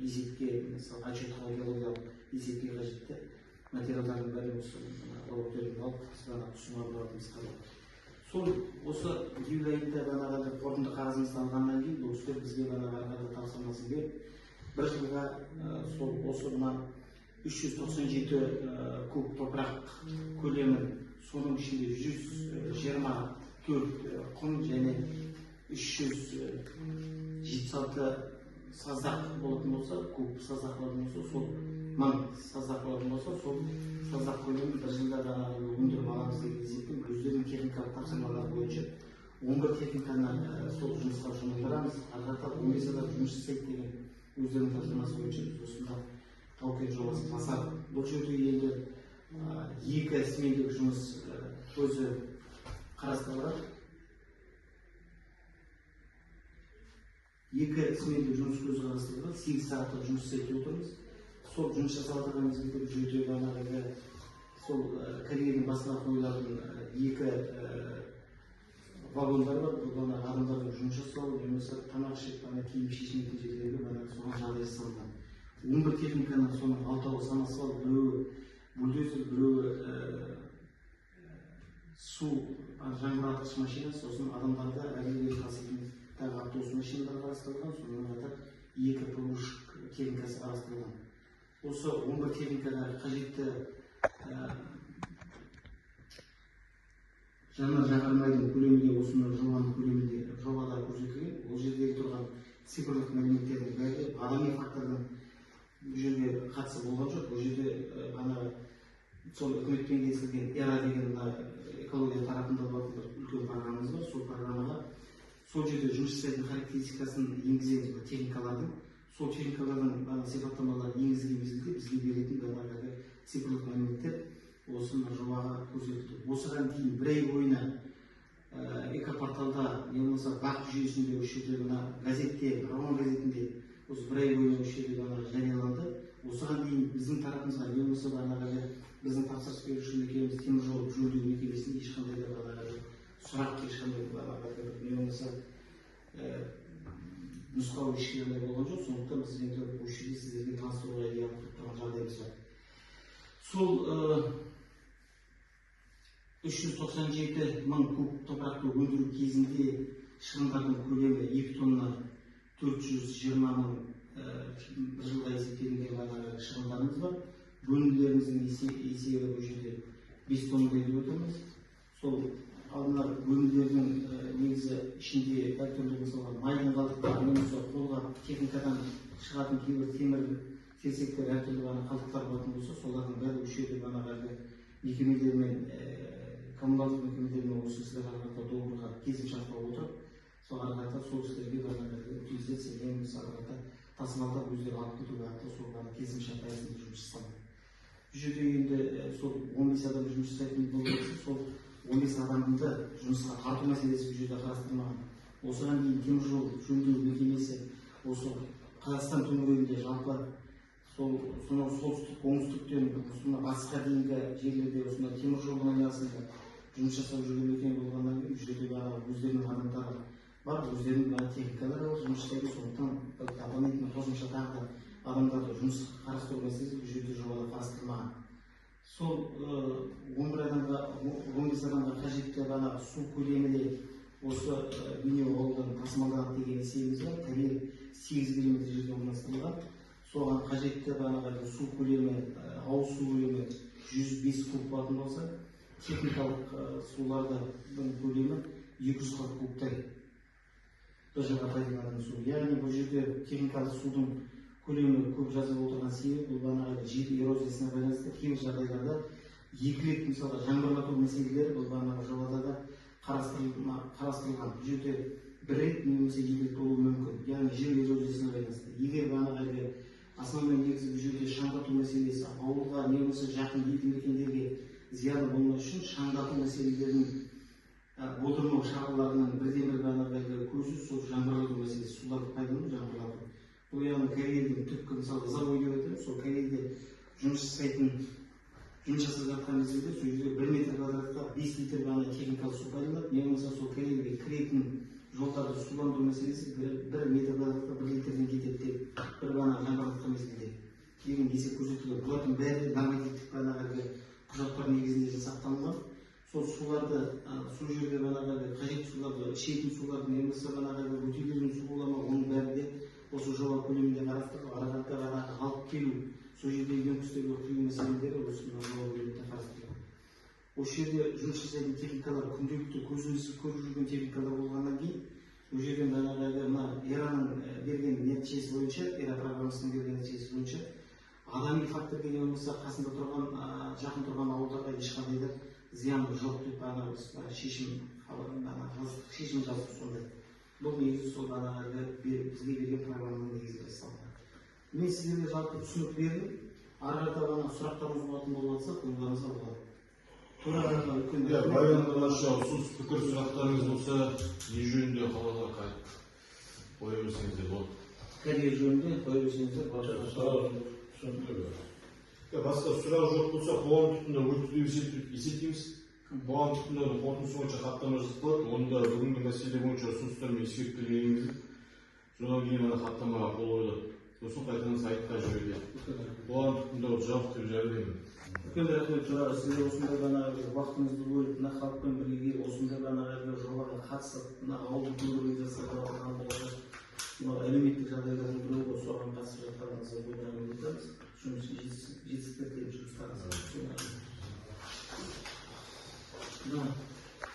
есепке, мысалы отчетқа геологиялық есепке қажетті материалдардың бәрі осы лабораториядан алып ұсынылатымыз қалады. Сол осы июль айында бағанағы қорытынды қағазымызды алғаннан кейін бұл кісілер бізге бағанағы тапсырмасын беріп, бір жылға осы мына 397 куб топырақ көлемін, соның ішінде 124 құм және 376 саздақ болатын болса, куб саздақ болатын болса, сол 1000 саздақ болатын болса, сол саздақ көлемін бір жылда өндіріп аламыз деген есеппен өздерінің техникалық тапсырмалары бойынша 11 техниканы сол жұмысқа жұмылдырамыз. Арқатта 15 адам жұмыс істейді деген өздерінің тапсырмасы бойынша біз осында тау-кен жобасын жасадық. Бұл жерде енді екі смендік жұмыс көзі қарастырылады. Екі смендік жұмыс көзі қарастырылады. 8 сағаттық жұмыс істеп отырмыз. Сол жұмыс жасалған мезгілде бұл жерде бағанағы сол карьердің басына қойылатын екі вагондар бар. Бұл адамдардың жұмыс жасау, немесе тамақ ішіп, киім шешінетін жерлерге соған жағдай жасалған. 11 техниканың соның 6-ы самосвал, біреуі бульдозер, біреуі су жаңғыратқыш машина, сосын адамдарда әйелдер таситын автобус машиналар қарастырылған, сонымен қатар 2 погрузчик техникасы қарастырылған. Осы 11 техникаға қажетті жанар жағармайдың көлемінде, осының жобаның көлемінде жобада көрсетілген. Ол жердегі тұрған цифрлық мәліметтердің бәрі адами фактордың бұл жерде қатысы болған жоқ. Бұл жерде сол үкіметпен келісілген ERA деген экология тарапында болатын бір үлкен программамыз бар. Сол программаға сол жерде жұмыс жасайтын характеристикасын енгізген техникалардың, сол техникалардың сипаттамалары енгізілген мезгілде бізге беретін цифрлық мәліметтер осы жобаға көрсетілді. Осыған дейін бір ай бойына экопорталда, не болмаса бақ жүйесінде осы жерде газетте, роман газетінде осы бір ай бойына осы жерде жарияланды. Осыған дейін біздің тарапымызға, не болмаса біздің тапсырыс беруші мекемеміз теміржол жөндеу мекемесінде ешқандай да сұрақ, ешқандай не болмаса нұсқау ешқандай болған жоқ. Сондықтан біз енді осы жерде сіздерге таныстыруға идеялы тұрған жағдайымыз бар. Сол 397 мың куб топырақты өндіру кезінде шығындардың көлемі 2 тонна 420 мың бір жылға есептелінген шығындарымыз бар. Бөлімдеріміздің есебі бұл жерде 5 тонна деп отырмыз. Сол алдына бөлімдердің негізі ішінде әртүрлі мысалға майдың қалдықтары, немесе қолға техникадан шығатын кейбір темір терсектер әртүрлі қалдықтар болатын болса, солардың бәрі осы жерде мекемелермен, коммуналдық мекемелермен осы кісілер договорға келісімшартқа отырып, сол арқылы сол кісілерге утилизация, немесе тасымалдап өздері алып кетуге сол келісімшарт аясында жұмыс жасалды. Бұл жерде енді сол 15 адам жұмыс жасайтын болса, сол 15 адамды жұмысқа тарту мәселесі бұл жерде қарастырылмаған. Осыған дейін теміржол жөндеу мекемесі осы Қазақстан төңірегінде жалпы сонау солтүстік, оңтүстіктен батысқа дейінгі жерлерде осындай теміржол аясында жұмыс жасап жүрген мекеме болғаннан кейін бұл жерде өздерінің адамдары бар, өздерінің техникалары бар, жұмыс жасайды. Сондықтан дополнительно қосымша тағы да адамдарды жұмыс қарастыру мәселесі бұл жерде жобада қарастырылмаған. Сол 15 адамға қажетті су көлемі де осы бейнеу ауылдан тасымалданады деген есебіміз бар. Карьер 8 километр жерде орналастырылған. Соған қажетті су көлемі, ауыз су көлемі 105 куб болатын болса, техникалық сулардың көлемі 240 кубтай бір жылға пайдаланатын су. Яғни бұл жерде техникалық судың көлемі көп жазып отырған себебі бұл жер эрозиясына байланысты кейбір жағдайларда екі рет мысалға жаңбырлату мәселелері бұл жобада да қарастырылған. Бұл жерде бір рет немесе екі рет болуы мүмкін. Яғни жер эрозиясына байланысты. Егер основной негізі бұл жерде шаңдату мәселесі ауылға немесе жақын елді мекендерге зияны болмау үшін шаңдату мәселелерінің болдырмау шараларының бірден-бір көзі сол жаңбырлату мәселесі, суларды пайдалану, жаңбырлату. Бұл яғни карьердің түпкі мысалы завой деп айтамыз, сол карьерде жұмыс жасап жатқан мезгілде сол жерде 1 метр квадратқа 5 литр техникалық су пайдаланады. Не болмаса сол карьерге кіретін жолдарды суландыру мәселесі 1 метр квадратқа 1 литрден кетеді деп бір жаңбырлату көрсөтүлөт. Булардын баары нормативдик баягы кужаттар негизинде жасакталган. Сол суларды, су жерде баягы кажет суларды, içетін сулардын эмесе баягы өтүүлөрүн суулама, онун баары осы жоба көлеминде карастырылып, ара карата алып келүү, сол жердеги өңкүстөргө күйүү маселелери осунун жоба көлеминде карастырылган. Ошол жерде жұмыс жасайтын техникалар күнделікті көзімізді көріп жүрген техникалар болғаннан кейін, ол жерден баягы мына эранын берген нәтижесі бойынша, эра программасының берген нәтижесі бойынша, адами факторге не болмаса қасында тұрған, жақын тұрған ауылдарға ешқандай да зиян жоқ деп шешім жазып сондай. Бұл негізі сол бізге берген программаның негізі жасалған. Мен сіздерге жалпы түсінік бердім. Ары қарата сұрақтарыңыз болатын болса, қолдарыңызға болады. Баяндамашы пікір сұрақтарыңыз болса, не жөнінде қалаға қоя берсеңіздер болады. Кәде жөнінде қоя берсеңіздер болады. Басқа сұрақ жоқ болса, қоғам тұтында өтті деп есептейміз. Қоғам тұтында қорытындысы бойынша хаттама жасалады. Онда бүгінгі мәселе бойынша ұсыныстар мен ескертулер енгізіліп, содан кейін хаттамаға қол қойылады. Сосын қайтадан сайтқа жіберіледі. Қоғам тұтында жауап деп жариялаймын. Үлкен рахмет Тұрар, сіздер осындай уақытыңызды бөліп, мына халықпен бірге осындай жобаға қатысып, мына ауылдық организацияға алған болса, әлеуметтік жағдайлардың біреуі соған қатысып жатқаныңызға көп рахмет айтамыз. Жұмыс жетістіктер тілеп жұмыстарыңызға.